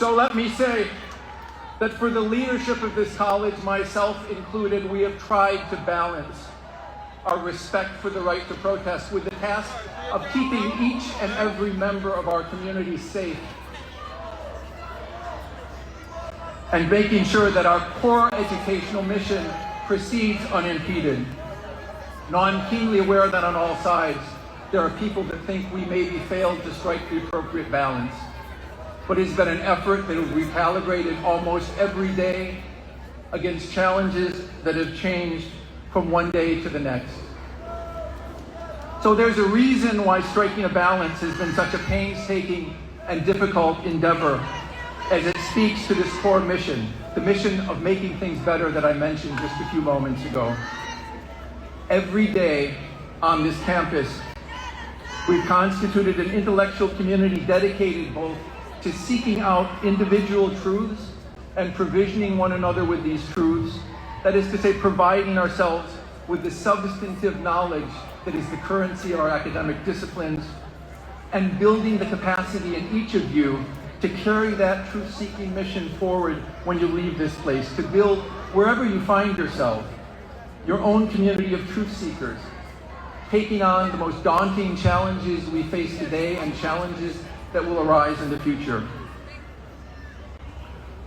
So let me say that for the leadership of this college, myself included, we have tried to balance our respect for the right to protest with the task of keeping each and every member of our community safe and making sure that our core educational mission proceeds unimpeded. Now, I'm keenly aware that on all sides, there are people that think we maybe failed to strike the appropriate balance. But it's been an effort that we've calibrated almost every day against challenges that have changed from one day to the next. So there's a reason why striking a balance has been such a painstaking and difficult endeavor, as it speaks to this core mission, the mission of making things better that I mentioned just a few moments ago. Every day on this campus, we've constituted an intellectual community dedicated both to seeking out individual truths and provisioning one another with these truths. That is to say, providing ourselves with the substantive knowledge that is the currency of our academic disciplines, and building the capacity in each of you to carry that truth-seeking mission forward when you leave this place, to build, wherever you find yourself, your own community of truth seekers, taking on the most daunting challenges we face today and challenges that will arise in the future.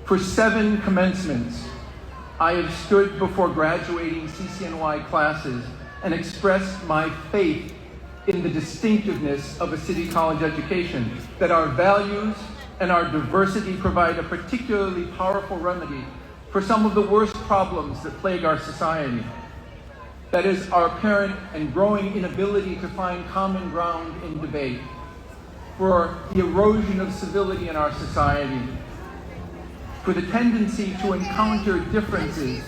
For 7 commencements, I have stood before graduating CCNY classes and expressed my faith in the distinctiveness of a city college education, that our values and our diversity provide a particularly powerful remedy for some of the worst problems that plague our society. That is, our apparent and growing inability to find common ground in debate, for the erosion of civility in our society, for the tendency to encounter differences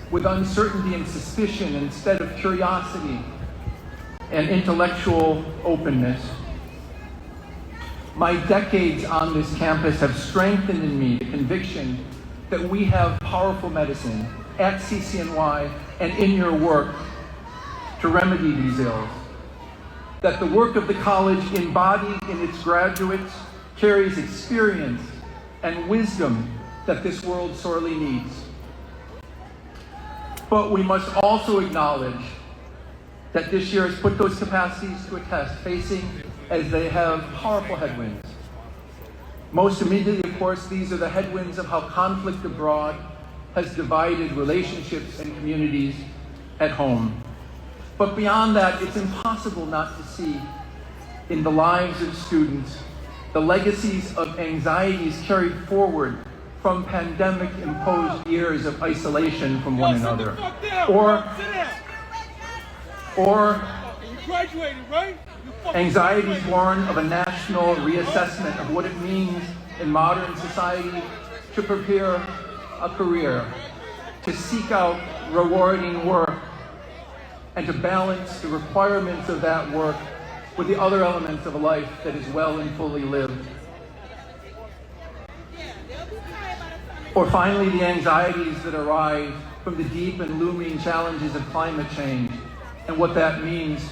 with uncertainty and suspicion instead of curiosity and intellectual openness. My decades on this campus have strengthened in me the conviction that we have powerful medicine at CCNY and in your work to remedy these ills. That the work of the college embodied in its graduates carries experience and wisdom that this world sorely needs. But we must also acknowledge that this year has put those capacities to a test, facing as they have powerful headwinds. Most immediately, of course, these are the headwinds of how conflict abroad has divided relationships and communities at home. But beyond that, it's impossible not to see in the lives of students the legacies of anxieties carried forward from pandemic-imposed years of isolation from one another. Or anxieties born of a national reassessment of what it means in modern society to prepare a career, to seek out rewarding work, and to balance the requirements of that work with the other elements of a life that is well and fully lived. Or finally, the anxieties that arise from the deep and looming challenges of climate change and what that means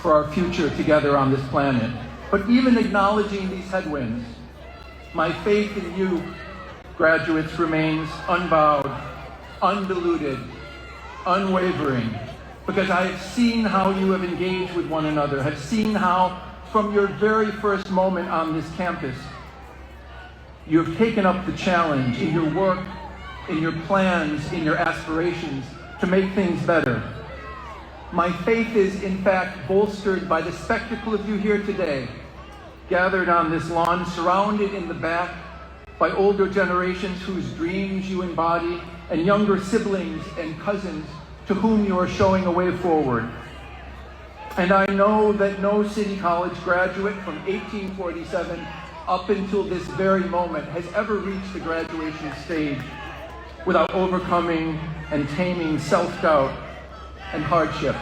for our future together on this planet. But even acknowledging these headwinds, my faith in you, graduates, remains unbowed, undiluted, unwavering, because I have seen how you have engaged with one another, have seen how from your very first moment on this campus, you have taken up the challenge in your work, in your plans, in your aspirations to make things better. My faith is in fact bolstered by the spectacle of you here today, gathered on this lawn, surrounded in the back by older generations whose dreams you embody, and younger siblings and cousins to whom you are showing a way forward. And I know that no City College graduate from 1847 up until this very moment has ever reached the graduation stage without overcoming and taming self-doubt and hardship.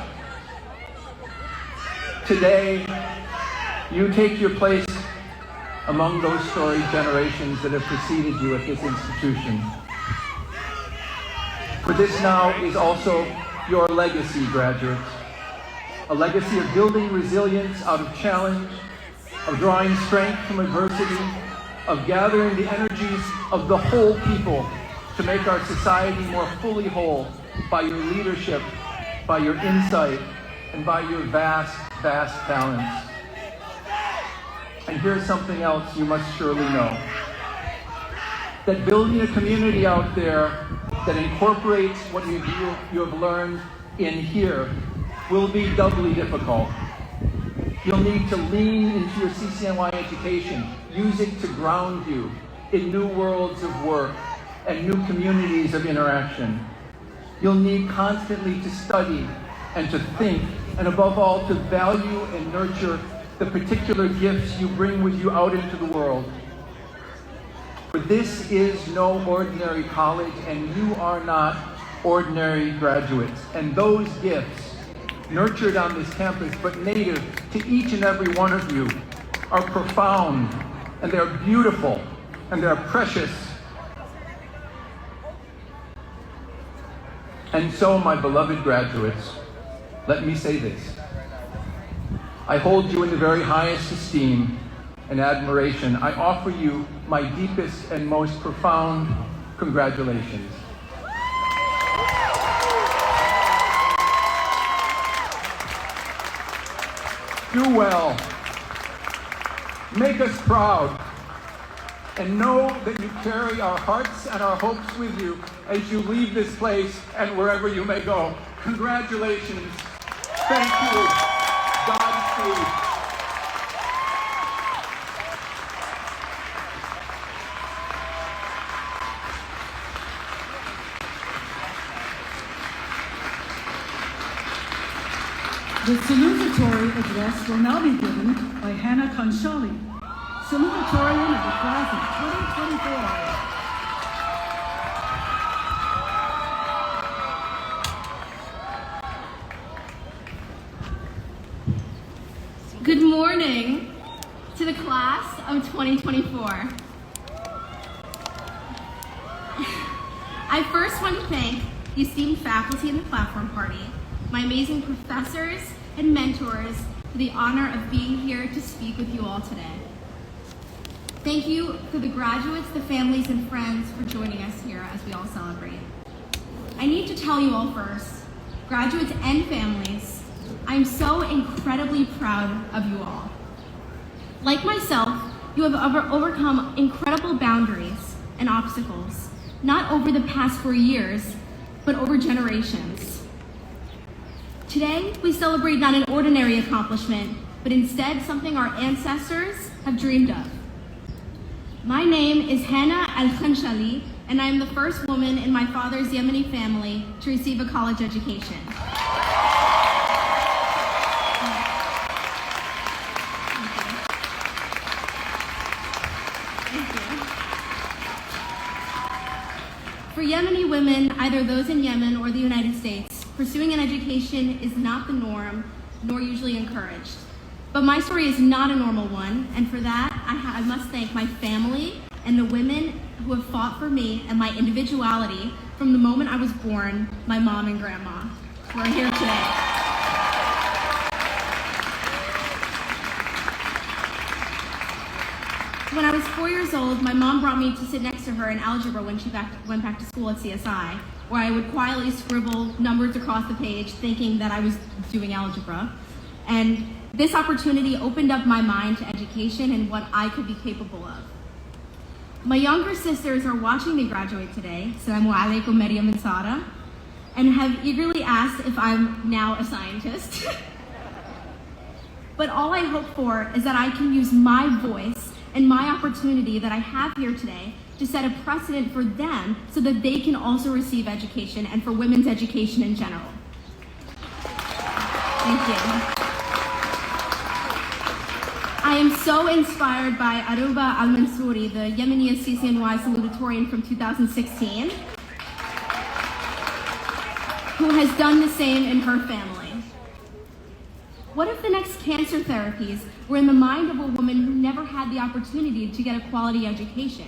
Today, you take your place among those storied generations that have preceded you at this institution. For this now is also your legacy, graduates. A legacy of building resilience out of challenge, of drawing strength from adversity, of gathering the energies of the whole people to make our society more fully whole by your leadership, by your insight, and by your vast, vast talents. And here's something else you must surely know. That building a community out there that incorporates what you have learned in here will be doubly difficult. You'll need to lean into your CCNY education, use it to ground you in new worlds of work and new communities of interaction. You'll need constantly to study and to think, and above all, to value and nurture the particular gifts you bring with you out into the world. For this is no ordinary college, and you are not ordinary graduates. And those gifts, nurtured on this campus, but native to each and every one of you, are profound, and they're beautiful, and they're precious. And so, my beloved graduates, let me say this. I hold you in the very highest esteem and admiration. I offer you my deepest and most profound congratulations. Do well. Make us proud. And know that you carry our hearts and our hopes with you as you leave this place and wherever you may go. Congratulations. Thank you. Godspeed. The salutatory address will now be given by Hannah Conchali, salutatorian of the class of 2024. Good morning to the class of 2024. I first want to thank the esteemed faculty in the platform party, my amazing professors and mentors for the honor of being here to speak with you all today. Thank you to the graduates, the families, and friends for joining us here as we all celebrate. I need to tell you all first, graduates and families, I'm so incredibly proud of you all. Like myself, you have overcome incredible boundaries and obstacles, not over the past 4 years, but over generations. Today, we celebrate not an ordinary accomplishment, but instead something our ancestors have dreamed of. My name is Hannah Al-Khanshali, and I am the first woman in my father's Yemeni family to receive a college education. For Yemeni women, either those in Yemen or the United States, pursuing an education is not the norm, nor usually encouraged. But my story is not a normal one, and for that, I must thank my family and the women who have fought for me and my individuality from the moment I was born, my mom and grandma, who are here today. When I was 4 years old, my mom brought me to sit next to her in algebra when she went back to school at CSI, where I would quietly scribble numbers across the page thinking that I was doing algebra. And this opportunity opened up my mind to education and what I could be capable of. My younger sisters are watching me graduate today, Assalamu alaikum Maryam and Sara, and have eagerly asked if I'm now a scientist. But all I hope for is that I can use my voice and my opportunity that I have here today to set a precedent for them so that they can also receive education and for women's education in general. Thank you. I am so inspired by Aruba Al-Mansouri, the Yemeni CCNY salutatorian from 2016, who has done the same in her family. What if the next cancer therapies were in the mind of a woman who never had the opportunity to get a quality education?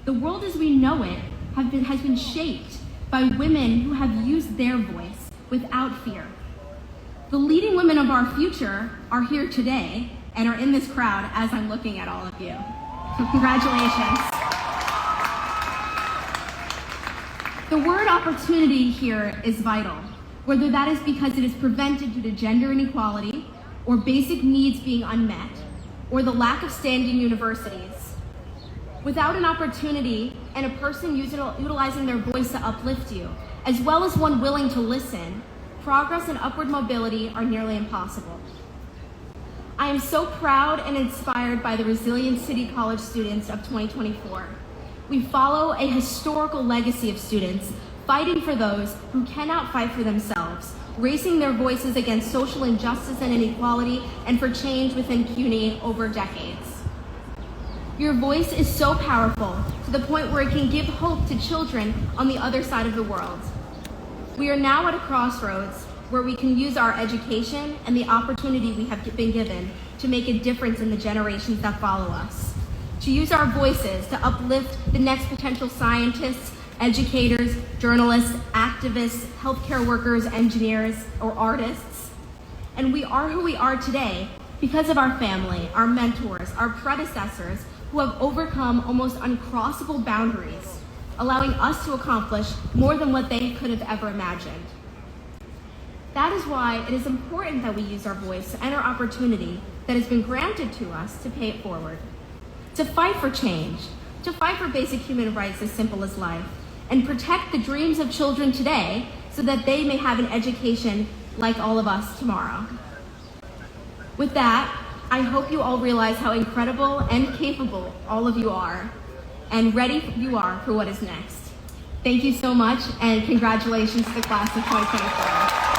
The world as we know it has been shaped by women who have used their voice without fear. The leading women of our future are here today and are in this crowd as I'm looking at all of you. So congratulations. The word opportunity here is vital, whether that is because it is prevented due to gender inequality, or basic needs being unmet, or the lack of standing universities. Without an opportunity and a person utilizing their voice to uplift you, as well as one willing to listen, progress and upward mobility are nearly impossible. I am so proud and inspired by the resilient City College students of 2024. We follow a historical legacy of students fighting for those who cannot fight for themselves, raising their voices against social injustice and inequality, and for change within CUNY over decades. Your voice is so powerful to the point where it can give hope to children on the other side of the world. We are now at a crossroads where we can use our education and the opportunity we have been given to make a difference in the generations that follow us. To use our voices to uplift the next potential scientists, educators, journalists, activists, healthcare workers, engineers, or artists. And we are who we are today because of our family, our mentors, our predecessors who have overcome almost uncrossable boundaries, allowing us to accomplish more than what they could have ever imagined. That is why it is important that we use our voice and our opportunity that has been granted to us to pay it forward, to fight for change, to fight for basic human rights as simple as life, and protect the dreams of children today so that they may have an education like all of us tomorrow. With that, I hope you all realize how incredible and capable all of you are, and ready you are for what is next. Thank you so much, and congratulations to the class of 2024.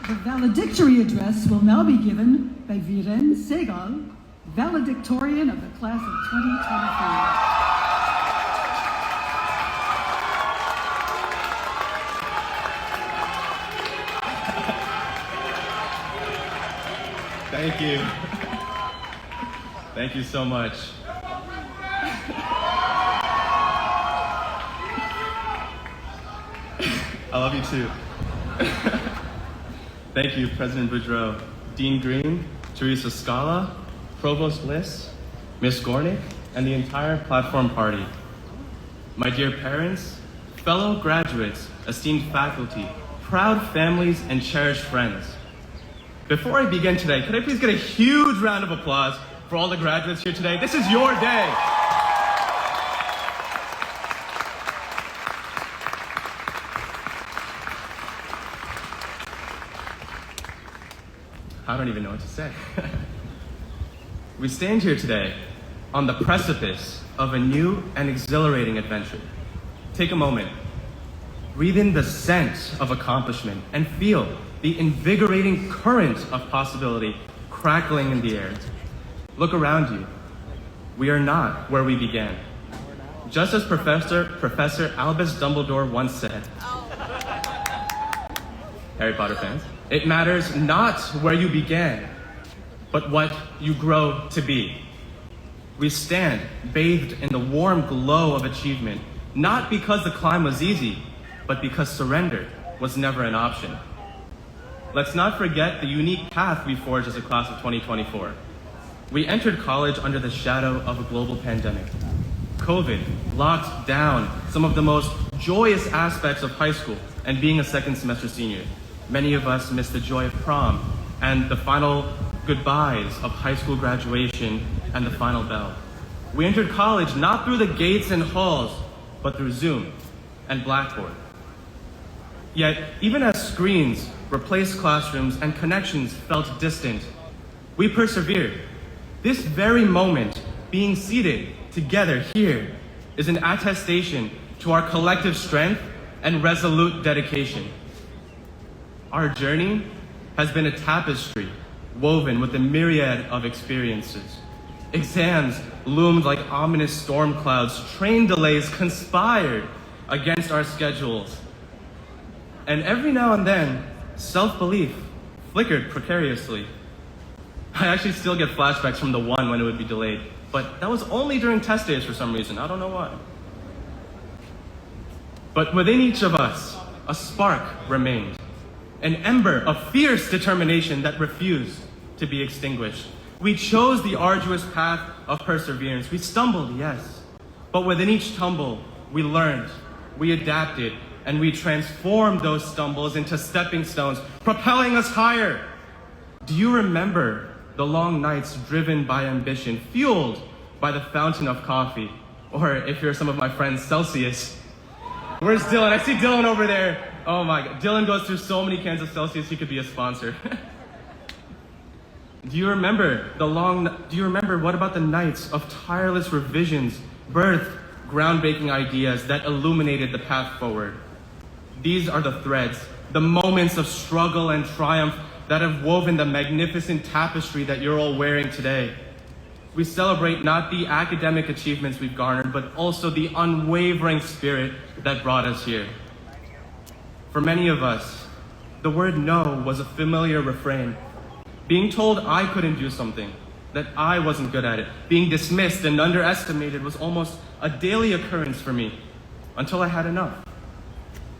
The valedictory address will now be given by Viren Segal, valedictorian of the class of 2024. Thank you. Thank you so much. I love you too. Thank you, President Boudreau, Dean Green, Teresa Scala, Provost Liss, Ms. Gornick, and the entire platform party. My dear parents, fellow graduates, esteemed faculty, proud families, and cherished friends. Before I begin today, could I please get a huge round of applause for all the graduates here today? This is your day. I don't even know what to say. We stand here today on the precipice of a new and exhilarating adventure. Take a moment, breathe in the scent of accomplishment, and feel the invigorating current of possibility crackling in the air. Look around you. We are not where we began. Just as Professor Albus Dumbledore once said, Harry Potter fans, it matters not where you began, but what you grow to be. We stand bathed in the warm glow of achievement, not because the climb was easy, but because surrender was never an option. Let's not forget the unique path we forged as a class of 2024. We entered college under the shadow of a global pandemic. COVID locked down some of the most joyous aspects of high school and being a second semester senior. Many of us missed the joy of prom and the final goodbyes of high school graduation and the final bell. We entered college not through the gates and halls, but through Zoom and Blackboard. Yet, even as screens replaced classrooms and connections felt distant, we persevered. This very moment, being seated together here, is an attestation to our collective strength and resolute dedication. Our journey has been a tapestry woven with a myriad of experiences. Exams loomed like ominous storm clouds. Train delays conspired against our schedules. And every now and then, self-belief flickered precariously. I actually still get flashbacks from the one when it would be delayed, but that was only during test days for some reason. I don't know why. But within each of us, a spark remained, an ember of fierce determination that refused to be extinguished. We chose the arduous path of perseverance. We stumbled, yes, but within each tumble, we learned, we adapted, and we transformed those stumbles into stepping stones, propelling us higher. Do you remember the long nights driven by ambition, fueled by the fountain of coffee? Or if you're some of my friends, Celsius. Where's Dylan? I see Dylan over there. Oh my God, Dylan goes through so many cans of Celsius, he could be a sponsor. Do you remember what about the nights of tireless revisions, birthed groundbreaking ideas that illuminated the path forward? These are the threads, the moments of struggle and triumph that have woven the magnificent tapestry that you're all wearing today. We celebrate not the academic achievements we've garnered, but also the unwavering spirit that brought us here. For many of us, the word no was a familiar refrain. Being told I couldn't do something, that I wasn't good at it, being dismissed and underestimated was almost a daily occurrence for me, until I had enough.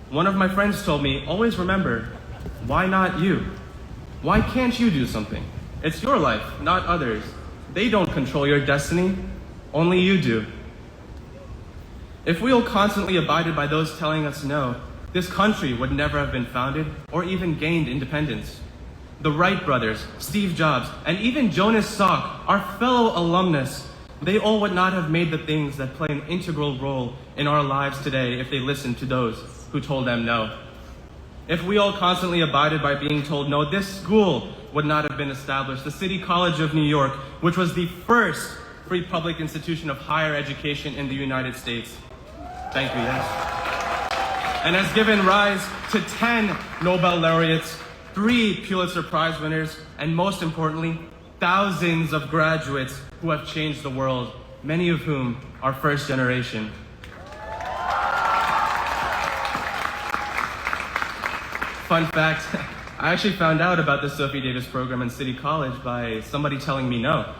One of my friends told me, always remember, why not you? Why can't you do something? It's your life, not others. They don't control your destiny, only you do. If we all constantly abided by those telling us no, this country would never have been founded or even gained independence. The Wright brothers, Steve Jobs, and even Jonas Salk, our fellow alumnus, they all would not have made the things that play an integral role in our lives today if they listened to those who told them no. If we all constantly abided by being told no, this school would not have been established. The City College of New York, which was the first free public institution of higher education in the United States. Thank you, yes. And has given rise to 10 Nobel laureates, 3 Pulitzer Prize winners, and most importantly, thousands of graduates who have changed the world, many of whom are first generation. Fun fact, I actually found out about the Sophie Davis program in City College by somebody telling me no.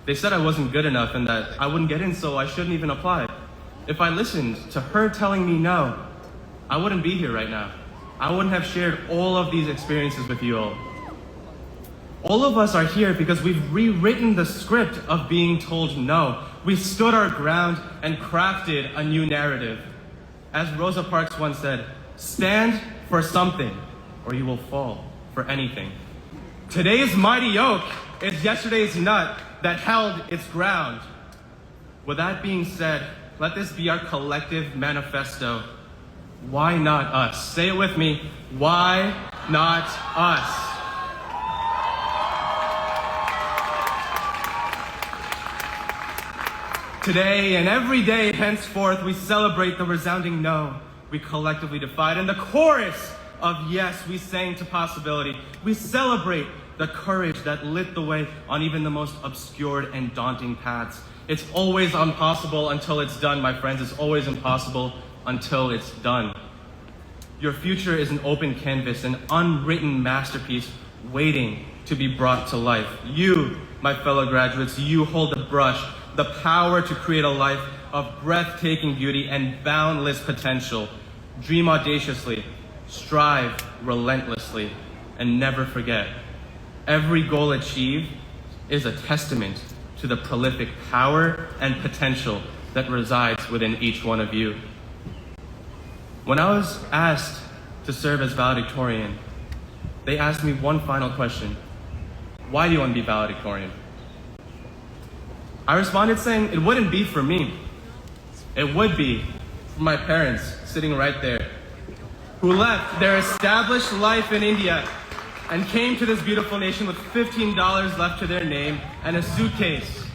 They said I wasn't good enough and that I wouldn't get in, so I shouldn't even apply. If I listened to her telling me no, I wouldn't be here right now. I wouldn't have shared all of these experiences with you all. All of us are here because we've rewritten the script of being told no. We stood our ground and crafted a new narrative. As Rosa Parks once said, stand for something, or you will fall for anything. Today's mighty oak is yesterday's nut that held its ground. With that being said, let this be our collective manifesto. Why not us? Say it with me. Why not us? Today and every day henceforth, we celebrate the resounding no we collectively defied, and the chorus of yes we sang to possibility. We celebrate the courage that lit the way on even the most obscured and daunting paths. It's always impossible until it's done, my friends. It's always impossible until it's done. Your future is an open canvas, an unwritten masterpiece waiting to be brought to life. You, my fellow graduates, you hold the brush, the power to create a life of breathtaking beauty and boundless potential. Dream audaciously, strive relentlessly, and never forget. Every goal achieved is a testament to the prolific power and potential that resides within each one of you. When I was asked to serve as valedictorian, they asked me one final question. Why do you want to be valedictorian? I responded saying it wouldn't be for me. It would be for my parents sitting right there, who left their established life in India and came to this beautiful nation with $15 left to their name and a suitcase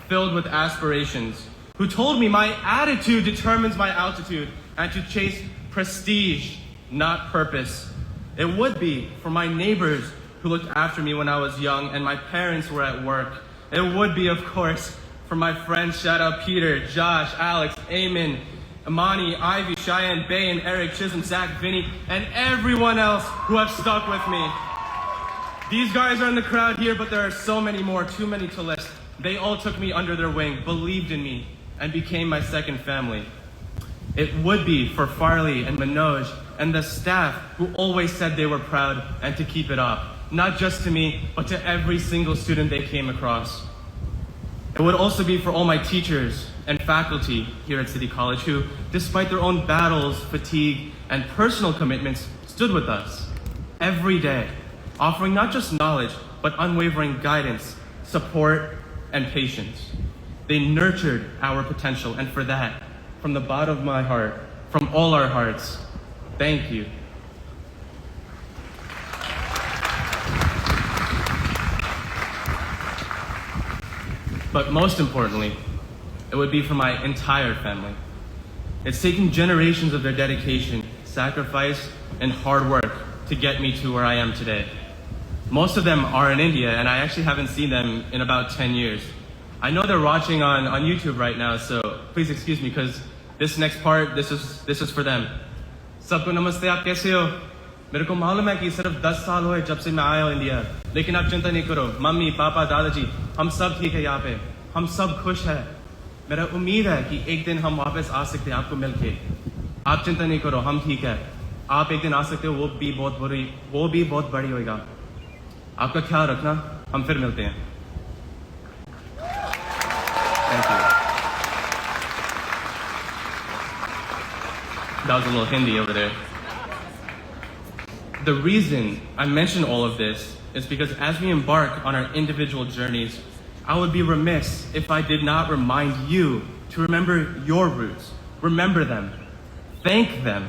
filled with aspirations, who told me my attitude determines my altitude and to chase prestige, not purpose. It would be for my neighbors who looked after me when I was young and my parents were at work. It would be, of course, for my friends, shout out Peter, Josh, Alex, Eamon, Amani, Ivy, Cheyenne, Bay, and Eric, Chisholm, Zach, Vinny, and everyone else who have stuck with me. These guys are in the crowd here, but there are so many more, too many to list. They all took me under their wing, believed in me, and became my second family. It would be for Farley and Manoj and the staff who always said they were proud and to keep it up, not just to me, but to every single student they came across. It would also be for all my teachers and faculty here at City College who, despite their own battles, fatigue, and personal commitments, stood with us every day, offering not just knowledge, but unwavering guidance, support, and patience. They nurtured our potential, and for that, from the bottom of my heart, from all our hearts, thank you. But most importantly, it would be for my entire family. It's taken generations of their dedication, sacrifice, and hard work to get me to where I am today. Most of them are in India, and I actually haven't seen them in about 10 years. I know they're watching on YouTube right now, so please excuse me, because this next part, this is for them. Sabko namaste, aap kaise ho? मेरे को मालूम है कि सिर्फ 10 साल हुए जब से मैं आया हूँ इंडिया, लेकिन आप चिंता नहीं करो, मम्मी पापा दादाजी हम सब ठीक है यहाँ पे, हम सब खुश है। मेरा उम्मीद है कि एक दिन हम वापस आ सकते हैं आपको मिलके। आप चिंता नहीं करो, हम ठीक है। आप एक दिन आ सकते हो, वो भी बहुत बड़ी होगा। आपका ख्याल रखना, हम फिर मिलते हैं। Thank you. That was a little Hindi over there. The reason I mention all of this is because as we embark on our individual journeys, I would be remiss if I did not remind you to remember your roots. Remember them. Thank them.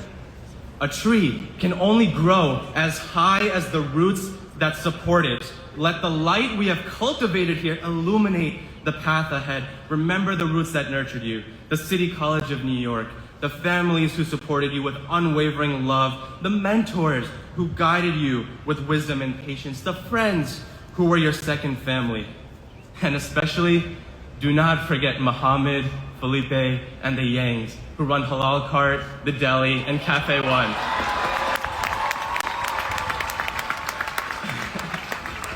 A tree can only grow as high as the roots that support it. Let the light we have cultivated here illuminate the path ahead. Remember the roots that nurtured you, the City College of New York, the families who supported you with unwavering love, the mentors who guided you with wisdom and patience, the friends who were your second family. And especially, do not forget Mohammed, Felipe, and the Yangs, who run Halal Cart, The Deli, and Cafe One.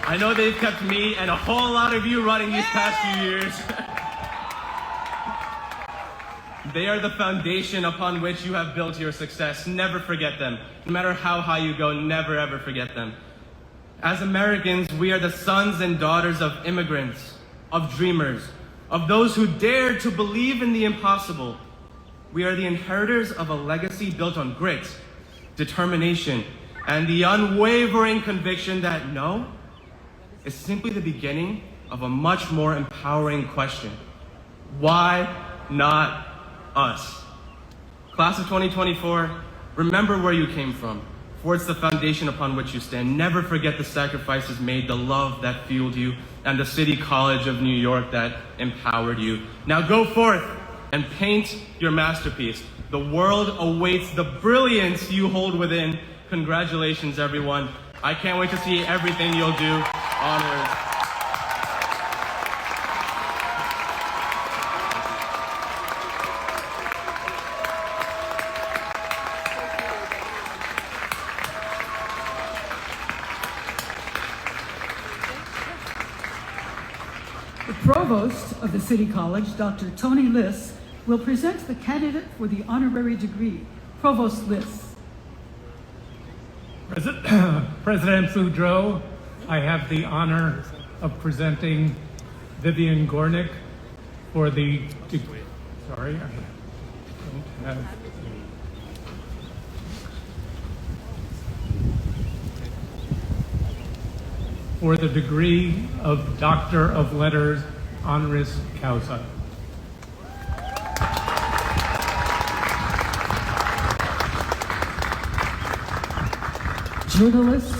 I know they've kept me and a whole lot of you running these past few years. They are the foundation upon which you have built your success. Never forget them. No matter how high you go, never ever forget them. As Americans, we are the sons and daughters of immigrants, of dreamers, of those who dared to believe in the impossible. We are the inheritors of a legacy built on grit, determination, and the unwavering conviction that no is simply the beginning of a much more empowering question. Why not us? Class of 2024, remember where you came from, for it's the foundation upon which you stand. Never forget the sacrifices made, the love that fueled you, and the City College of New York that empowered you. Now go forth and paint your masterpiece. The world awaits the brilliance you hold within. Congratulations, everyone. I can't wait to see everything you'll do onwards. The Provost of the City College, Dr. Tony Liss, will present the candidate for the honorary degree. Provost Liss. President Boudreau, I have the honor of presenting Vivian Gornick for the degree. Sorry, I don't have. For the degree of Doctor of Letters, honoris causa. Journalist,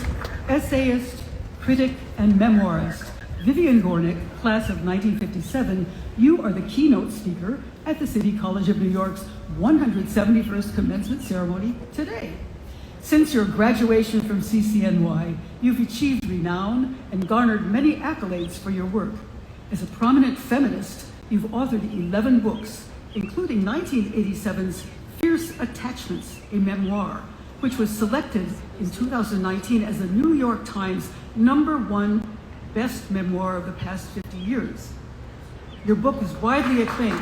essayist, critic, and memoirist, Vivian Gornick, class of 1957, you are the keynote speaker at the City College of New York's 171st commencement ceremony today. Since your graduation from CCNY, you've achieved renown and garnered many accolades for your work. As a prominent feminist, you've authored 11 books, including 1987's Fierce Attachments, a memoir, which was selected in 2019 as the New York Times #1 best memoir of the past 50 years. Your book is widely acclaimed.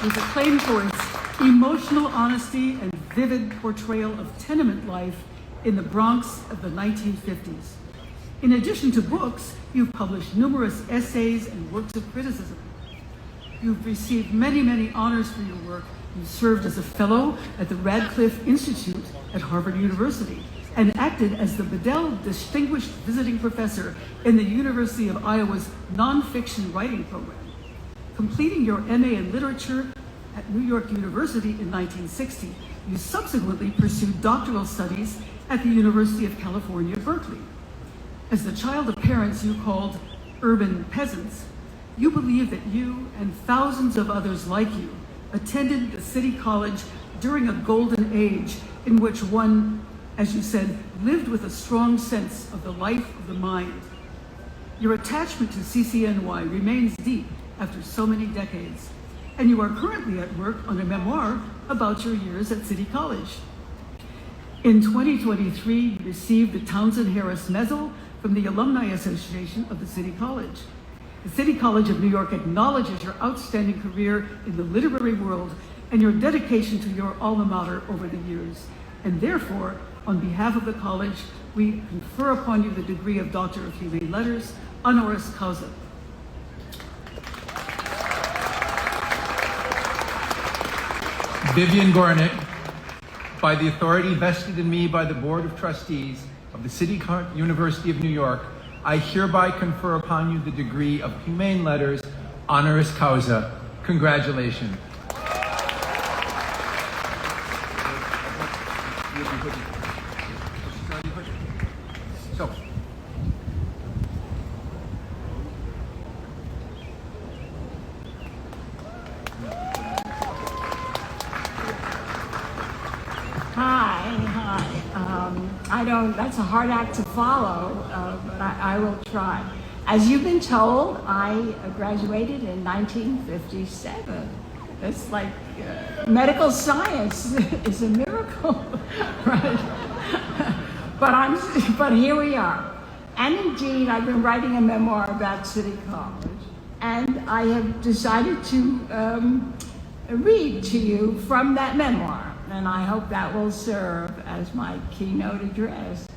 was acclaimed for its emotional honesty and vivid portrayal of tenement life in the Bronx of the 1950s. In addition to books, you've published numerous essays and works of criticism. You've received many, many honors for your work. You served as a fellow at the Radcliffe Institute at Harvard University and acted as the Bedell Distinguished Visiting Professor in the University of Iowa's nonfiction writing program. Completing your MA in literature at New York University in 1960, you subsequently pursued doctoral studies at the University of California, Berkeley. As the child of parents you called urban peasants, you believe that you and thousands of others like you attended the City College during a golden age in which one, as you said, lived with a strong sense of the life of the mind. Your attachment to CCNY remains deep after so many decades, and you are currently at work on a memoir about your years at City College. In 2023, you received the Townsend Harris Medal from the Alumni Association of the City College. The City College of New York acknowledges your outstanding career in the literary world and your dedication to your alma mater over the years. And therefore, on behalf of the college, we confer upon you the degree of Doctor of Humane Letters, honoris causa. Vivian Gornick, by the authority vested in me by the Board of Trustees of the City University of New York, I hereby confer upon you the degree of Humane Letters, honoris causa. Congratulations. So, that's a hard act to follow, but I will try. As you've been told, I graduated in 1957. It's like medical science is a miracle, right? But here we are. And indeed, I've been writing a memoir about City College, and I have decided to read to you from that memoir. And I hope that will serve as my keynote address.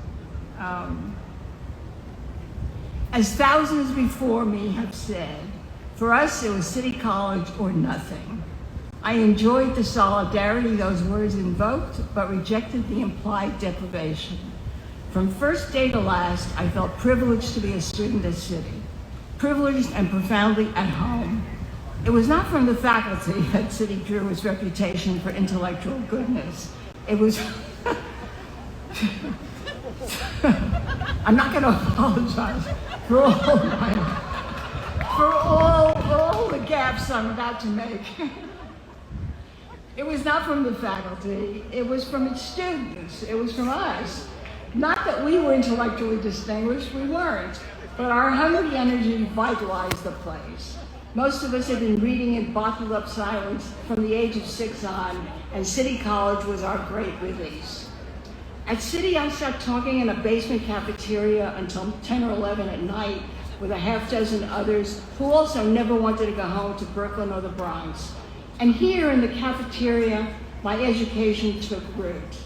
As thousands before me have said, for us it was City College or nothing. I enjoyed the solidarity those words invoked, but rejected the implied deprivation. From first day to last, I felt privileged to be a student at City, privileged and profoundly at home. It was not from the faculty that City drew its reputation for intellectual goodness. It was, I'm not going to apologize for all the gaps I'm about to make. It was not from the faculty, it was from its students, it was from us. Not that we were intellectually distinguished, we weren't, but our hungry energy vitalized the place. Most of us had been reading in bottled up silence from the age of 6 on, and City College was our great release. At City, I sat talking in a basement cafeteria until 10 or 11 at night with a half dozen others who also never wanted to go home to Brooklyn or the Bronx. And here in the cafeteria, my education took root.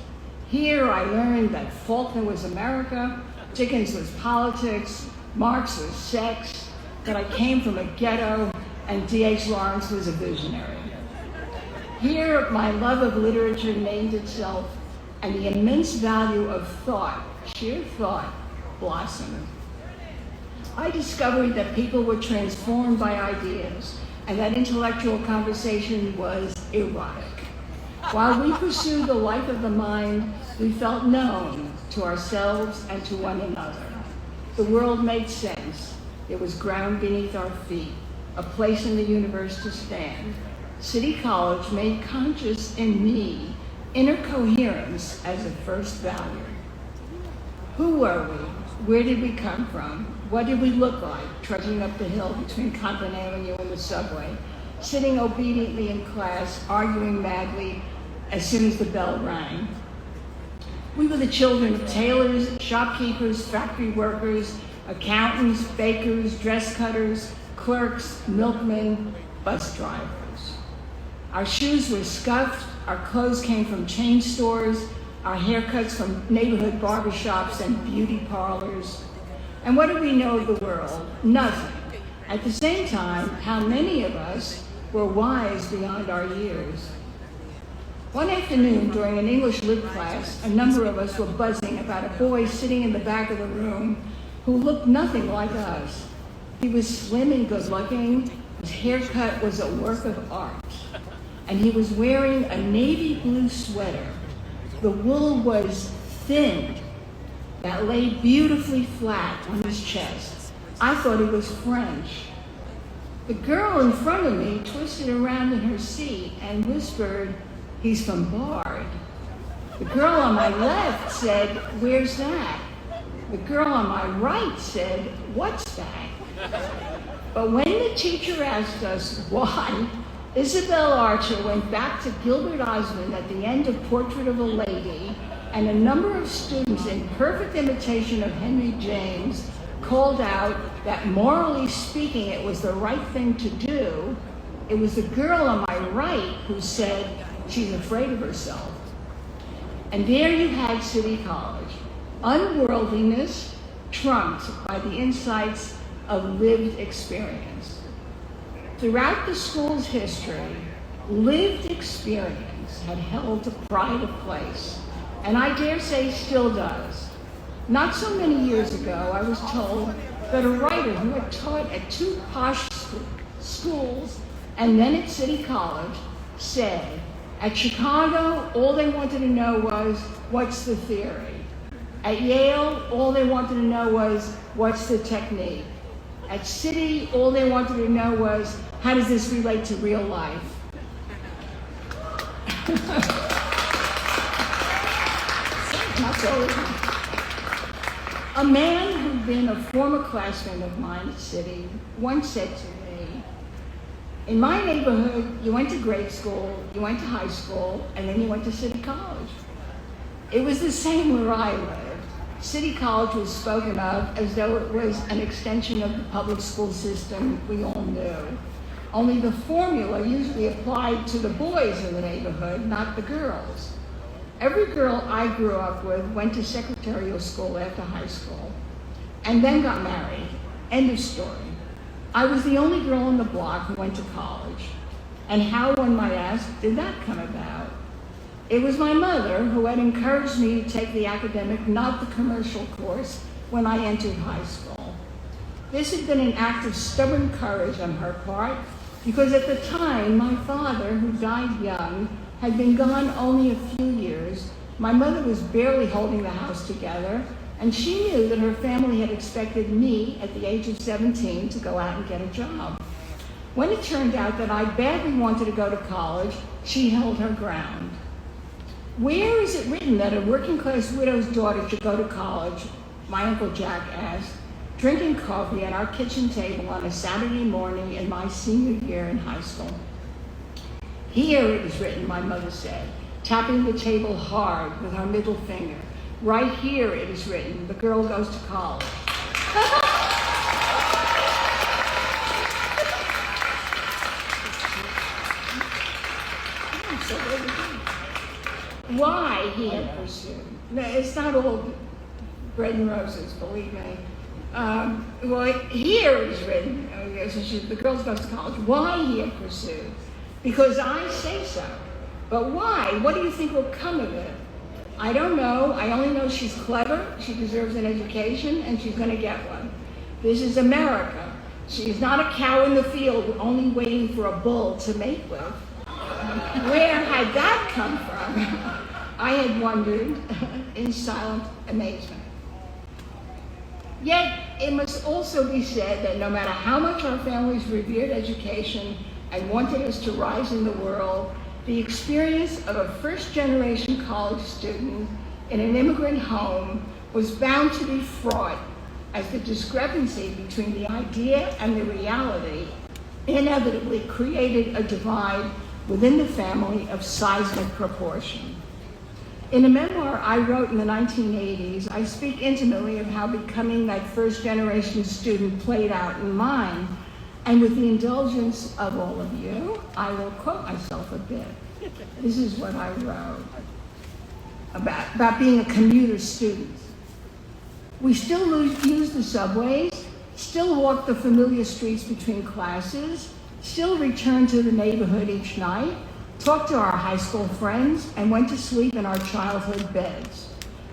Here I learned that Faulkner was America, Dickens was politics, Marx was sex, that I came from a ghetto, and D.H. Lawrence was a visionary. Here, my love of literature named itself, and the immense value of thought, sheer thought, blossomed. I discovered that people were transformed by ideas, and that intellectual conversation was erotic. While we pursued the life of the mind, we felt known to ourselves and to one another. The world made sense. It was ground beneath our feet, a place in the universe to stand. City College made conscious in me inner coherence as a first value. Who were we? Where did we come from? What did we look like, trudging up the hill between Compton Avenue and the subway, sitting obediently in class, arguing madly as soon as the bell rang? We were the children of tailors, shopkeepers, factory workers, accountants, bakers, dress cutters, clerks, milkmen, bus drivers. Our shoes were scuffed, our clothes came from chain stores, our haircuts from neighborhood barbershops and beauty parlors. And what do we know of the world? Nothing. At the same time, how many of us were wise beyond our years? One afternoon during an English lit class, a number of us were buzzing about a boy sitting in the back of the room who looked nothing like us. He was slim and good looking, his haircut was a work of art, and he was wearing a navy blue sweater. The wool was thin, that lay beautifully flat on his chest. I thought he was French. The girl in front of me twisted around in her seat and whispered, "He's from Bard." The girl on my left said, "Where's that?" The girl on my right said, "What's that?" But when the teacher asked us why, Isabel Archer went back to Gilbert Osmond at the end of Portrait of a Lady, and a number of students, in perfect imitation of Henry James, called out that morally speaking it was the right thing to do. It was the girl on my right who said she's afraid of herself. And there you had City College, unworldliness trumped by the insights of lived experience. Throughout the school's history, lived experience had held a pride of place, and I dare say still does. Not so many years ago, I was told that a writer who had taught at two posh schools and then at City College said, at Chicago, all they wanted to know was, what's the theory? At Yale, all they wanted to know was, what's the technique? At City, all they wanted to know was, how does this relate to real life? Not so easy. A man who'd been a former classmate of mine at City once said to me, in my neighborhood, you went to grade school, you went to high school, and then you went to City College. It was the same where I lived. City College was spoken of as though it was an extension of the public school system we all knew. Only the formula usually applied to the boys in the neighborhood, not the girls. Every girl I grew up with went to secretarial school after high school, and then got married. End of story. I was the only girl on the block who went to college. And how, one might ask, did that come about? It was my mother who had encouraged me to take the academic, not the commercial course when I entered high school. This had been an act of stubborn courage on her part, because at the time, my father, who died young, had been gone only a few years. My mother was barely holding the house together, and she knew that her family had expected me, at the age of 17, to go out and get a job. When it turned out that I badly wanted to go to college, she held her ground. Where is it written that a working-class widow's daughter should go to college? My Uncle Jack asked, drinking coffee at our kitchen table on a Saturday morning in my senior year in high school. Here it is written, my mother said, tapping the table hard with her middle finger. Right here it is written, the girl goes to college. Why he had pursued. No, it's not all bread and roses, believe me. Well, here it is written, the girl goes to college. Why he had pursued? Because I say so. But why? What do you think will come of it? I don't know. I only know she's clever, she deserves an education, and she's going to get one. This is America. She's not a cow in the field only waiting for a bull to mate with. Where had that come from? I had wondered in silent amazement. Yet, it must also be said that no matter how much our families revered education and wanted us to rise in the world, the experience of a first-generation college student in an immigrant home was bound to be fraught, as the discrepancy between the idea and the reality inevitably created a divide within the family of seismic proportion. In a memoir I wrote in the 1980s, I speak intimately of how becoming that first-generation student played out in mine, And with the indulgence of all of you, I will quote myself a bit. This is what I wrote about being a commuter student. We still use the subways, still walk the familiar streets between classes, still return to the neighborhood each night, talked to our high school friends, and went to sleep in our childhood beds.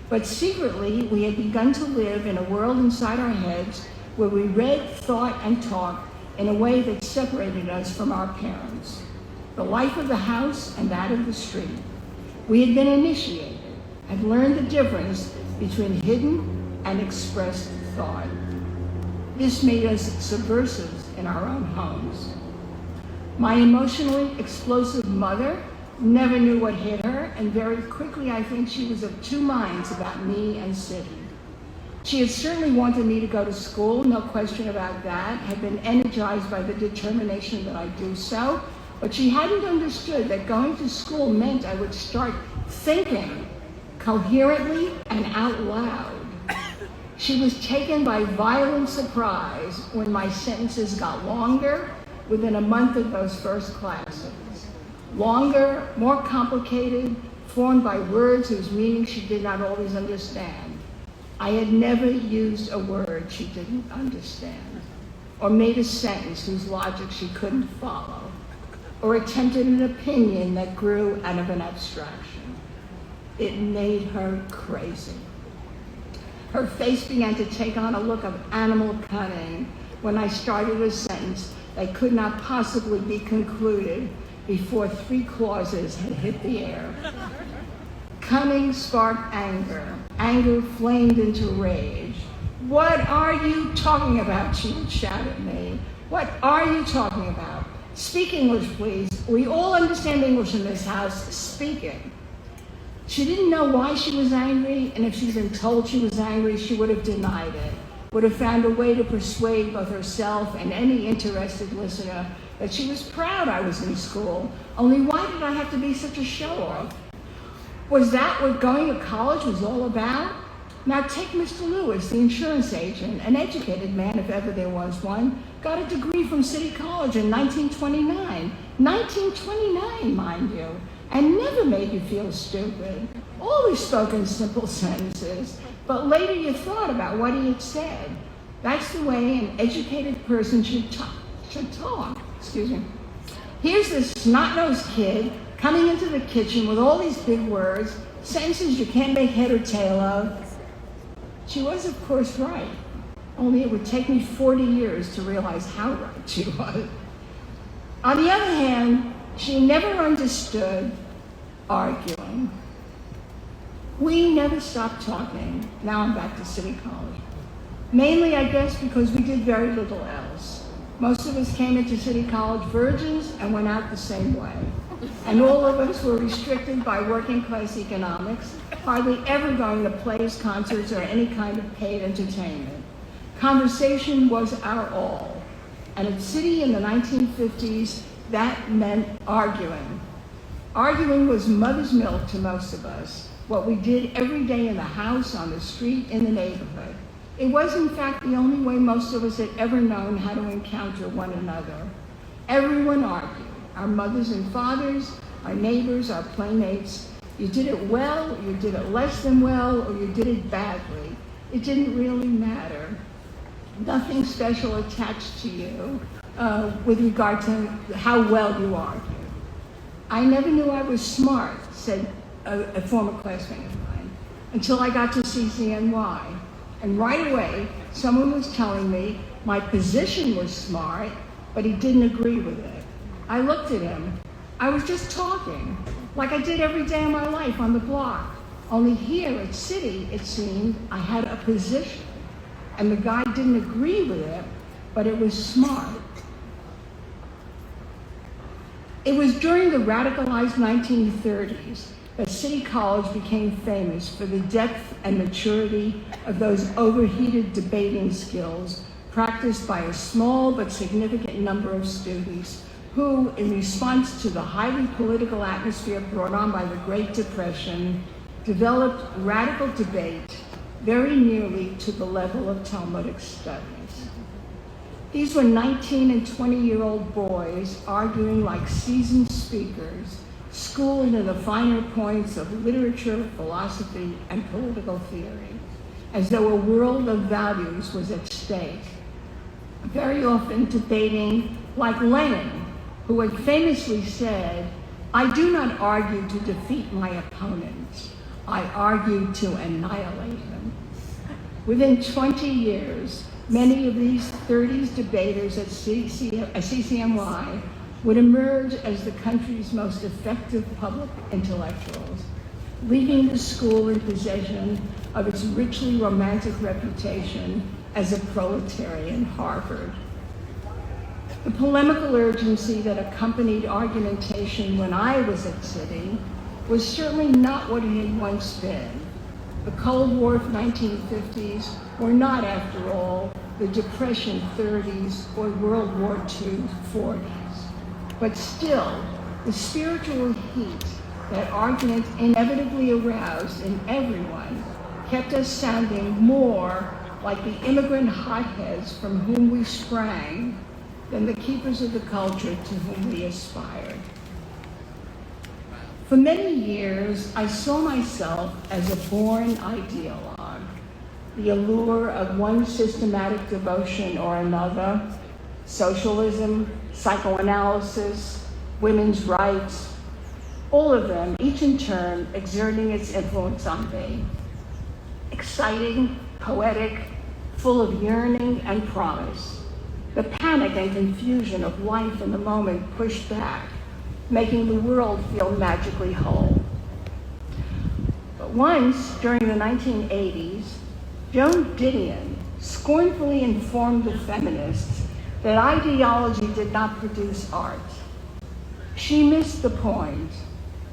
But secretly, we had begun to live in a world inside our heads where we read, thought, and talked in a way that separated us from our parents. The life of the house and that of the street. We had been initiated, had learned the difference between hidden and expressed thought. This made us subversives in our own homes. My emotionally explosive mother never knew what hit her, and very quickly I think she was of two minds about me and City. She had certainly wanted me to go to school, no question about that, had been energized by the determination that I do so, but she hadn't understood that going to school meant I would start thinking coherently and out loud. She was taken by violent surprise when my sentences got longer within a month of those first classes. Longer, more complicated, formed by words whose meaning she did not always understand. I had never used a word she didn't understand, or made a sentence whose logic she couldn't follow, or attempted an opinion that grew out of an abstraction. It made her crazy. Her face began to take on a look of animal cunning when I started a sentence that could not possibly be concluded before three clauses had hit the air. Cunning sparked anger. Anger flamed into rage. "What are you talking about?" she would shout at me. "What are you talking about? Speak English, please. We all understand English in this house. Speak it." She didn't know why she was angry, and if she'd been told she was angry, she would have denied it, would have found a way to persuade both herself and any interested listener that she was proud I was in school, only why did I have to be such a show-off? Was that what going to college was all about? Now take Mr. Lewis, the insurance agent, an educated man if ever there was one, got a degree from City College in 1929. 1929, mind you. And never made you feel stupid. Always spoke in simple sentences, but later you thought about what he had said. That's the way an educated person should talk. Excuse me. Here's this snot-nosed kid coming into the kitchen with all these big words, sentences you can't make head or tail of. She was, of course, right. Only it would take me 40 years to realize how right she was. On the other hand, she never understood arguing. We never stopped talking. Now I'm back to City College. Mainly, I guess, because we did very little else. Most of us came into City College virgins and went out the same way. And all of us were restricted by working class economics, hardly ever going to plays, concerts, or any kind of paid entertainment. Conversation was our all. And at City in the 1950s, that meant arguing. Arguing was mother's milk to most of us, what we did every day in the house, on the street, in the neighborhood. It was, in fact, the only way most of us had ever known how to encounter one another. Everyone argued, our mothers and fathers, our neighbors, our playmates. You did it well, you did it less than well, or you did it badly. It didn't really matter. Nothing special attached to you with regard to how well you argued. I never knew I was smart, said a former classmate of mine, until I got to CCNY. And right away, someone was telling me my position was smart, but he didn't agree with it. I looked at him. I was just talking, like I did every day of my life on the block. Only here at City, it seemed, I had a position. And the guy didn't agree with it, but it was smart. It was during the radicalized 1930s that City College became famous for the depth and maturity of those overheated debating skills practiced by a small but significant number of students who, in response to the highly political atmosphere brought on by the Great Depression, developed radical debate very nearly to the level of Talmudic studies. These were 19 and 20-year-old boys arguing like seasoned speakers, schooled in the finer points of literature, philosophy, and political theory, as though a world of values was at stake. Very often debating like Lenin, who had famously said, "I do not argue to defeat my opponents, I argue to annihilate them." Within 20 years, many of these 30s debaters at CCNY would emerge as the country's most effective public intellectuals, leaving the school in possession of its richly romantic reputation as a proletarian Harvard. The polemical urgency that accompanied argumentation when I was at City was certainly not what it had once been. The Cold War 1950s were not, after all, the Depression 30s or World War II 40s. But still, the spiritual heat that argument inevitably aroused in everyone kept us sounding more like the immigrant hotheads from whom we sprang than the keepers of the culture to whom we aspired. For many years, I saw myself as a born ideologue. The allure of one systematic devotion or another, socialism, psychoanalysis, women's rights, all of them, each in turn, exerting its influence on me. Exciting, poetic, full of yearning and promise. The panic and confusion of life in the moment pushed back, making the world feel magically whole. But once, during the 1980s, Joan Didion scornfully informed the feminists that ideology did not produce art. She missed the point,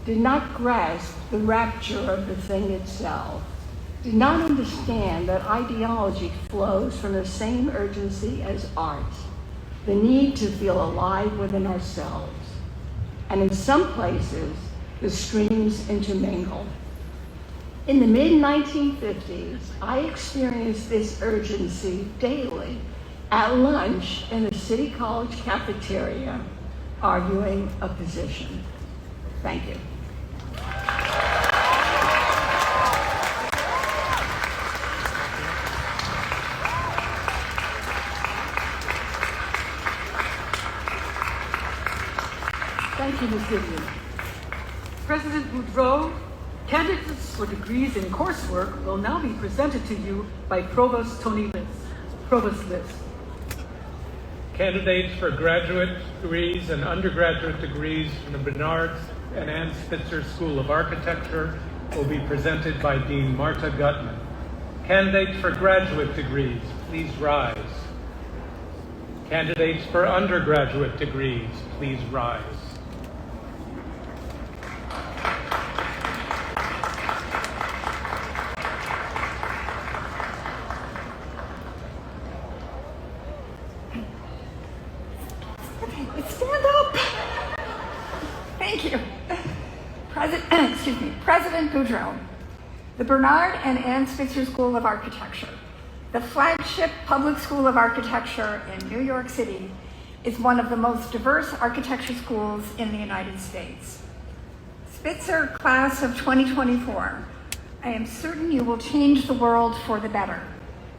did not grasp the rapture of the thing itself, did not understand that ideology flows from the same urgency as art, the need to feel alive within ourselves. And in some places, the streams intermingle. In the mid-1950s, I experienced this urgency daily at lunch in the City College cafeteria, arguing a position. Thank you. Thank you, Ms. Vivian. President Boudreau, candidates for degrees in coursework will now be presented to you by Provost Tony Liss. Provost Liss. Candidates for graduate degrees and undergraduate degrees from the Bernard and Ann Spitzer School of Architecture will be presented by Dean Marta Gutman. Candidates for graduate degrees, please rise. Candidates for undergraduate degrees, please rise. Stand up. Thank you. President Boudreau, the Bernard and Ann Spitzer School of Architecture, the flagship public school of architecture in New York City, is one of the most diverse architecture schools in the United States. Spitzer class of 2024, I am certain you will change the world for the better.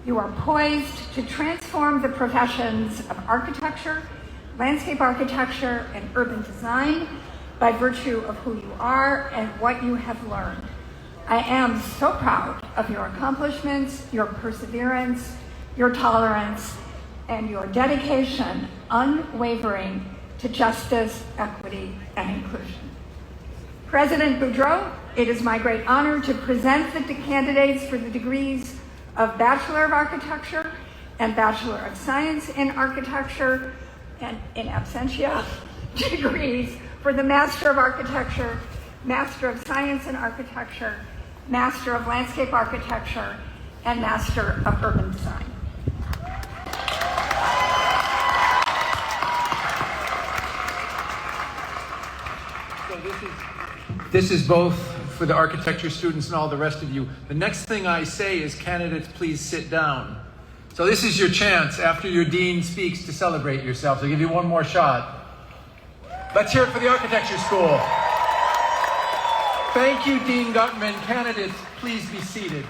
You are poised to transform the professions of architecture, landscape architecture, and urban design by virtue of who you are and what you have learned. I am so proud of your accomplishments, your perseverance, your tolerance, and your dedication, unwavering, to justice, equity, and inclusion. President Boudreau, it is my great honor to present the candidates for the degrees of Bachelor of Architecture and Bachelor of Science in Architecture, and in absentia, degrees for the Master of Architecture, Master of Science in Architecture, Master of Landscape Architecture, and Master of Urban Design. So this is both for the architecture students and all the rest of you. The next thing I say is, candidates, please sit down. So this is your chance after your dean speaks to celebrate yourselves. I'll give you one more shot. Let's hear it for the architecture school. Thank you, Dean Gutman. Candidates, please be seated.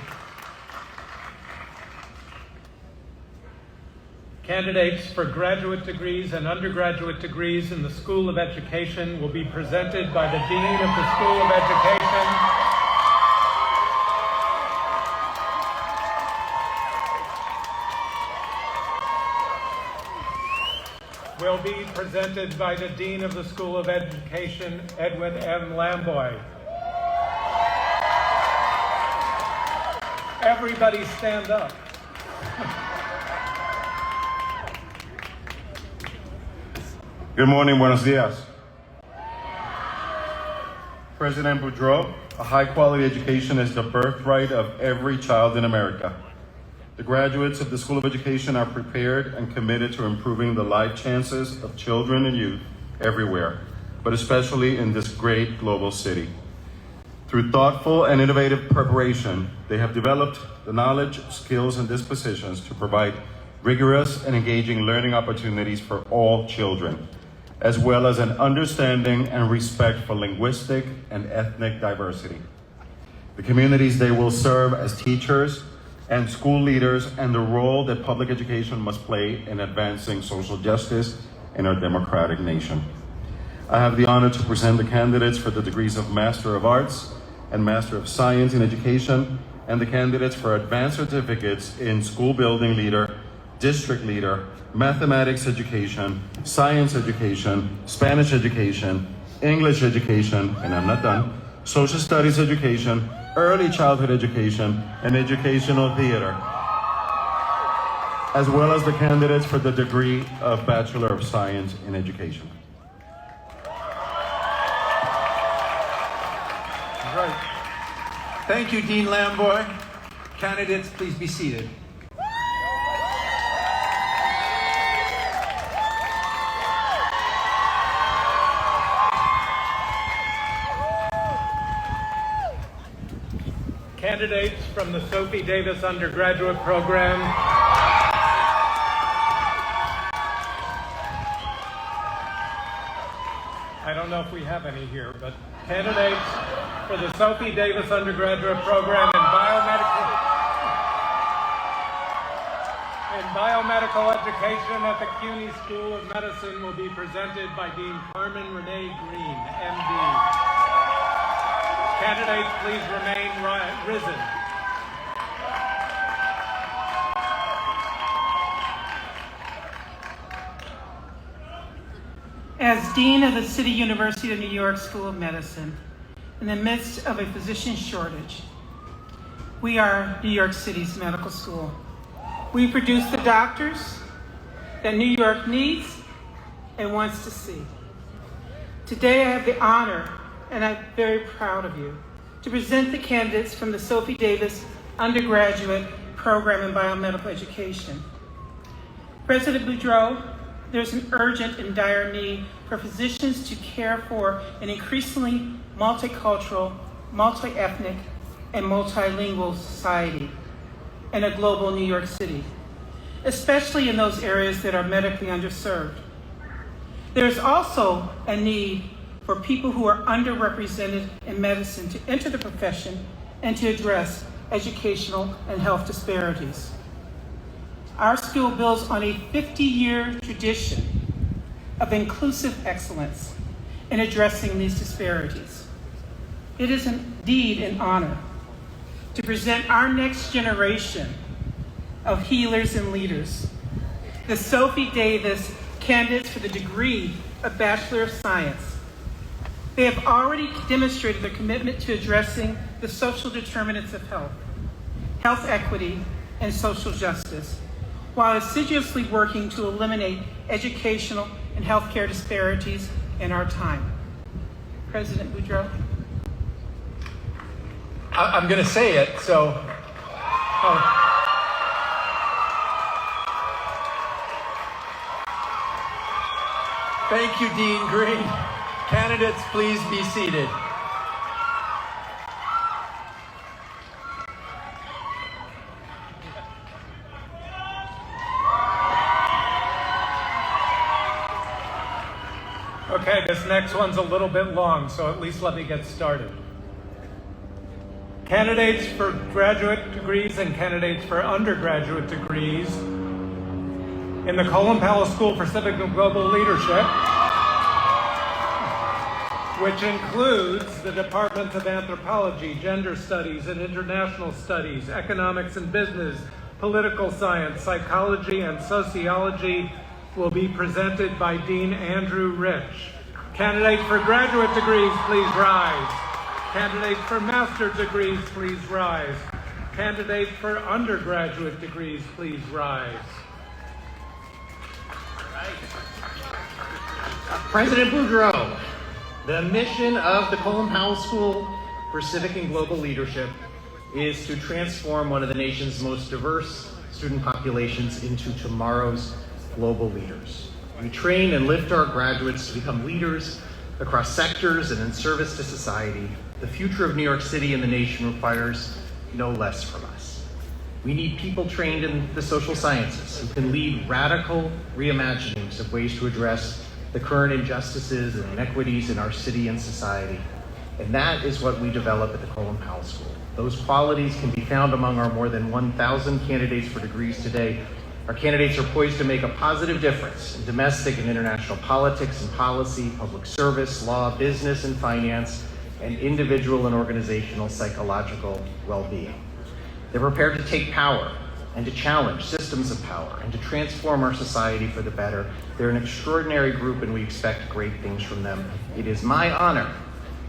Candidates for graduate degrees and undergraduate degrees in the School of Education will be presented by the Dean of the School of Education. Will be presented by the Dean of the School of Education, Edwin M. Lamboy. Everybody stand up. Good morning, buenos dias. President Boudreau, a high-quality education is the birthright of every child in America. The graduates of the School of Education are prepared and committed to improving the life chances of children and youth everywhere, but especially in this great global city. Through thoughtful and innovative preparation, they have developed the knowledge, skills, and dispositions to provide rigorous and engaging learning opportunities for all children, as well as an understanding and respect for linguistic and ethnic diversity. The communities they will serve as teachers and school leaders, and the role that public education must play in advancing social justice in our democratic nation. I have the honor to present the candidates for the degrees of Master of Arts and Master of Science in Education, and the candidates for advanced certificates in School Building Leader, District Leader, Mathematics Education, Science Education, Spanish Education, English Education, and I'm not done, Social Studies Education, Early Childhood Education, and Educational Theater, as well as the candidates for the degree of Bachelor of Science in Education. Right. Thank you, Dean Lamboy. Candidates, please be seated. Candidates from the Sophie Davis undergraduate program. I don't know if we have any here, but candidates for the Sophie Davis undergraduate program in biomedical education at the CUNY School of Medicine will be presented by Dean Carmen Renee Green, MD. Candidates, please remain risen. As Dean of the City University of New York School of Medicine, in the midst of a physician shortage, we are New York City's medical school. We produce the doctors that New York needs and wants to see. Today I have the honor, and I'm very proud of you, to present the candidates from the Sophie Davis undergraduate program in biomedical education. President Boudreau, there's an urgent and dire need for physicians to care for an increasingly multicultural, multi-ethnic, and multilingual society in a global New York City, especially in those areas that are medically underserved. There's also a need for people who are underrepresented in medicine to enter the profession and to address educational and health disparities. Our school builds on a 50-year tradition of inclusive excellence in addressing these disparities. It is indeed an honor to present our next generation of healers and leaders, the Sophie Davis candidates for the degree of Bachelor of Science. They have already demonstrated their commitment to addressing the social determinants of health, health equity, and social justice, while assiduously working to eliminate educational and healthcare disparities in our time. President Boudreau. I'm going to say it, so. Thank you, Dean Green. Candidates, please be seated. say, this next one's a little bit long, so at least let me get started. Candidates for graduate degrees and candidates for undergraduate degrees in the Colin Powell School for Civic and Global Leadership, which includes the Departments of Anthropology, Gender Studies and International Studies, Economics and Business, Political Science, Psychology and Sociology, will be presented by Dean Andrew Rich. Candidates for graduate degrees, please rise. Candidates for master's degrees, please rise. Candidates for undergraduate degrees, please rise. President Boudreau, the mission of the Colin Powell School for Civic and Global Leadership is to transform one of the nation's most diverse student populations into tomorrow's global leaders. We train and lift our graduates to become leaders across sectors and in service to society. The future of New York City and the nation requires no less from us. We need people trained in the social sciences who can lead radical reimaginings of ways to address the current injustices and inequities in our city and society. And that is what we develop at the Colin Powell School. Those qualities can be found among our more than 1,000 candidates for degrees today. Our candidates are poised to make a positive difference in domestic and international politics and policy, public service, law, business and finance, and individual and organizational psychological well-being. They're prepared to take power and to challenge systems of power and to transform our society for the better. They're an extraordinary group and we expect great things from them. It is my honor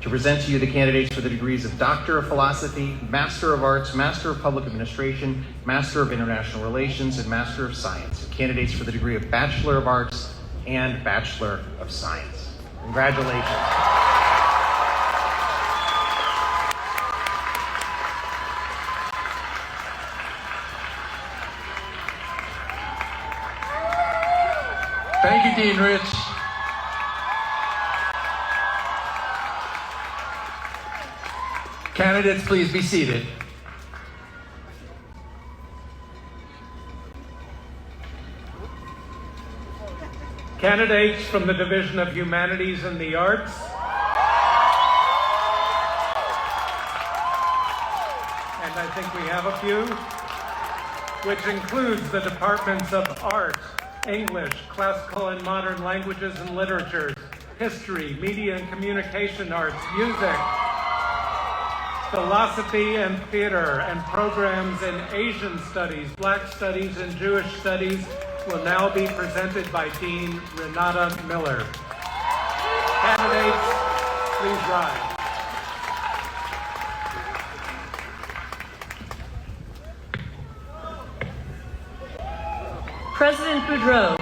to present to you the candidates for the degrees of Doctor of Philosophy, Master of Arts, Master of Public Administration, Master of International Relations, and Master of Science, and candidates for the degree of Bachelor of Arts and Bachelor of Science. Congratulations. Thank you, Dean Rich. Candidates, please be seated. Candidates from the Division of Humanities and the Arts, and I think we have a few, which includes the Departments of Art, English, Classical and Modern Languages and Literatures, History, Media and Communication Arts, Music, Philosophy and Theater, and programs in Asian Studies, Black Studies, and Jewish Studies will now be presented by Dean Renata Miller. Candidates, please rise. President Boudreau,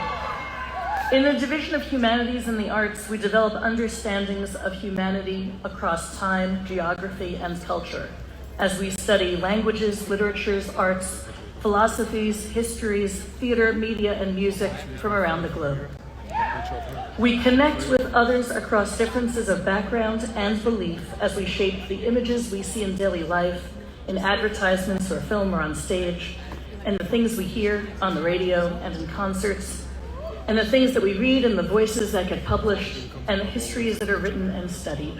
in the Division of Humanities and the Arts, we develop understandings of humanity across time, geography, and culture as we study languages, literatures, arts, philosophies, histories, theater, media, and music from around the globe. We connect with others across differences of background and belief as we shape the images we see in daily life, in advertisements or film or on stage, and the things we hear on the radio and in concerts, and the things that we read and the voices that get published, and the histories that are written and studied.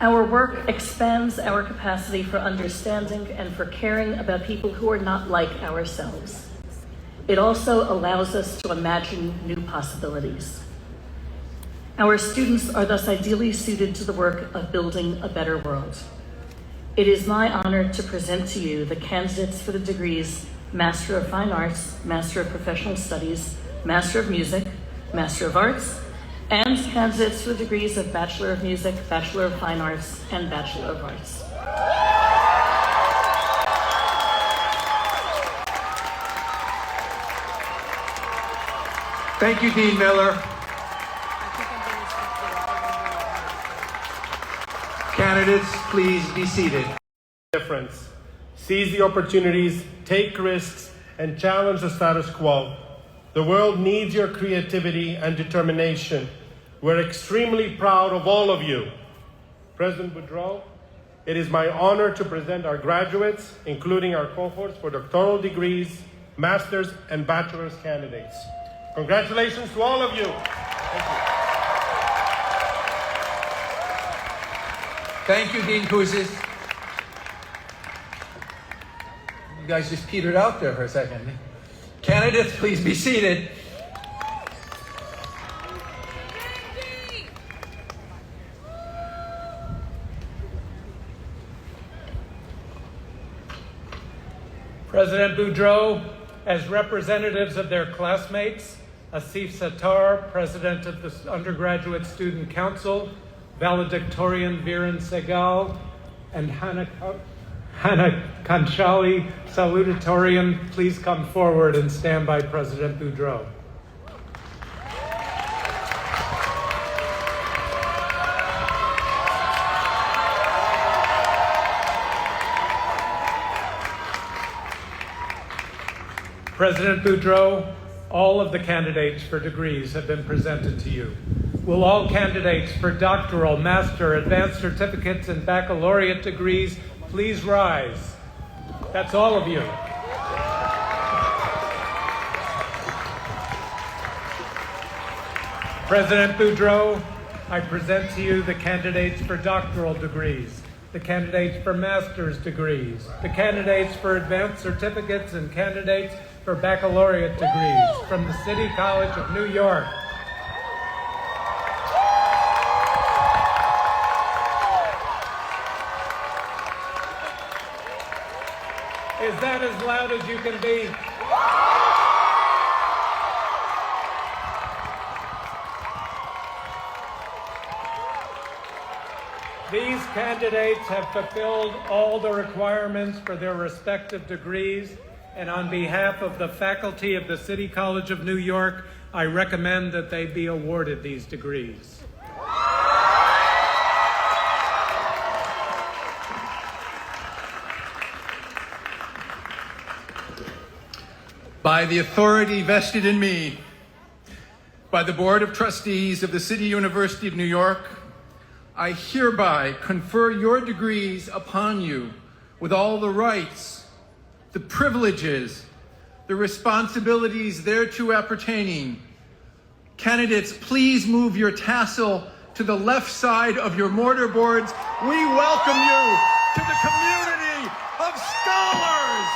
Our work expands our capacity for understanding and for caring about people who are not like ourselves. It also allows us to imagine new possibilities. Our students are thus ideally suited to the work of building a better world. It is my honor to present to you the candidates for the degrees Master of Fine Arts, Master of Professional Studies, Master of Music, Master of Arts, and candidates for the degrees of Bachelor of Music, Bachelor of Fine Arts, and Bachelor of Arts. Thank you, Dean Miller. Candidates, please be seated. Difference. Seize the opportunities, take risks, and challenge the status quo. The world needs your creativity and determination. We're extremely proud of all of you. President Boudreau, it is my honor to present our graduates, including our cohorts for doctoral degrees, master's, and bachelor's candidates. Congratulations to all of you. Thank you. Thank you, Dean Kouzes. You guys just petered out there for a second. Candidates, please be seated. President Boudreau, as representatives of their classmates, Asif Sattar, President of the Undergraduate Student Council, valedictorian Viren Segal, and Hannah Kanchali, salutatorian, please come forward and stand by President Boudreau. President Boudreau, all of the candidates for degrees have been presented to you. Will all candidates for doctoral, master, advanced certificates, and baccalaureate degrees please rise? That's all of you. President Boudreau, I present to you the candidates for doctoral degrees, the candidates for master's degrees, the candidates for advanced certificates, and candidates for baccalaureate degrees from the City College of New York. Is that as loud as you can be? These candidates have fulfilled all the requirements for their respective degrees, and on behalf of the faculty of the City College of New York, I recommend that they be awarded these degrees. By the authority vested in me by the Board of Trustees of the City University of New York, I hereby confer your degrees upon you with all the rights, the privileges, the responsibilities thereto appertaining. Candidates, please move your tassel to the left side of your mortar boards. We welcome you to the community of scholars.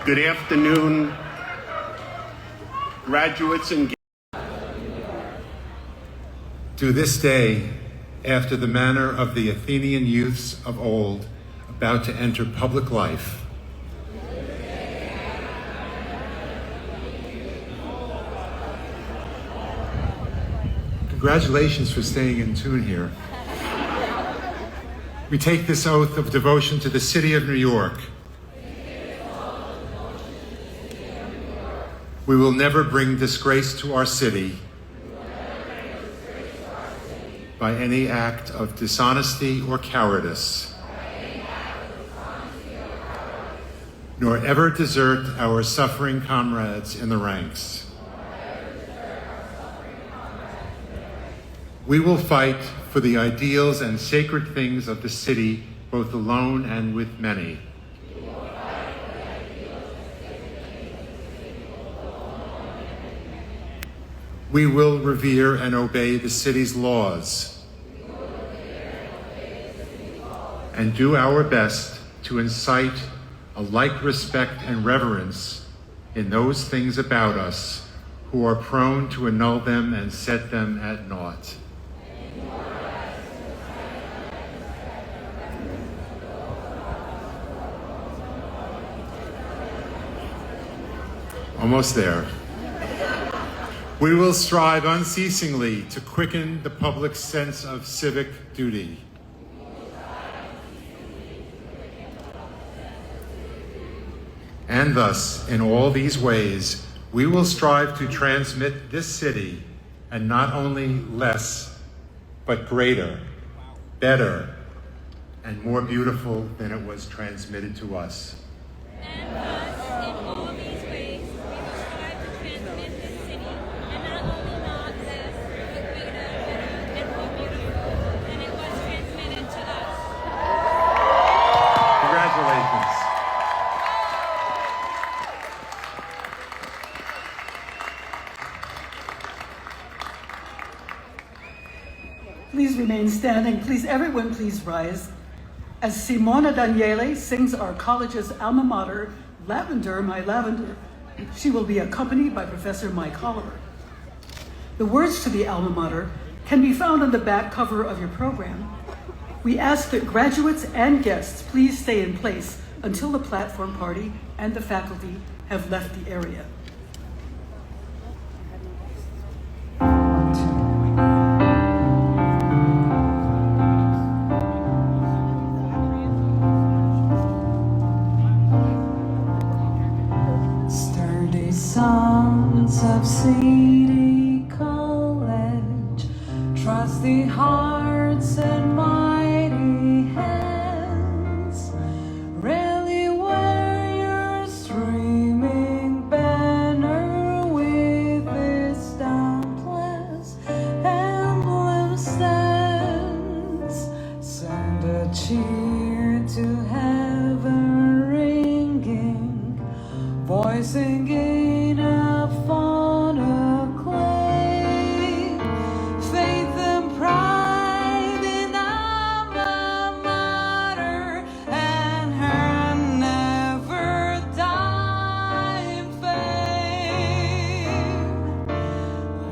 Good afternoon, graduates and guests. To this day, after the manner of the Athenian youths of old, about to enter public life, congratulations for staying in tune here. We take this oath of devotion to the City of New York. We will never bring disgrace to our city by any act of dishonesty or cowardice, nor ever desert our suffering comrades in the ranks. We will fight for the ideals and sacred things of the city, both alone and with many. We will revere and obey the city's laws and do our best to incite a like respect and reverence in those things about us who are prone to annul them and set them at naught. Almost there. We will strive unceasingly to quicken the public's sense of civic duty. And thus, in all these ways, we will strive to transmit this city, and not only less, but greater, better, and more beautiful than it was transmitted to us. And thus, in all these ways, we will strive to transmit this city, and not only not less, but greater, better, and more beautiful than it was transmitted to us. Congratulations. Please remain standing. Please, everyone, please rise. As Simona Daniele sings our college's alma mater, Lavender, My Lavender, she will be accompanied by Professor Mike Holliver. The words to the alma mater can be found on the back cover of your program. We ask that graduates and guests please stay in place until the platform party and the faculty have left the area. Sons of City College, trusty hearts and mighty hands, rally warriors streaming banner with its dauntless emblem stands, send a cheer to heaven ringing, voicing in a fond acclaim, faith and pride in alma mater, and her never dying fame.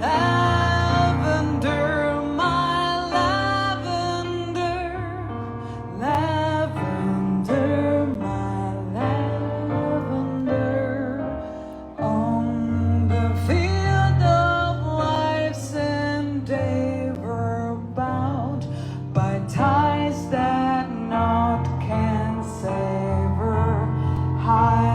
Lavender, my lavender, lavender, my lavender, on the field of life's endeavor, bound by ties that naught can sever, high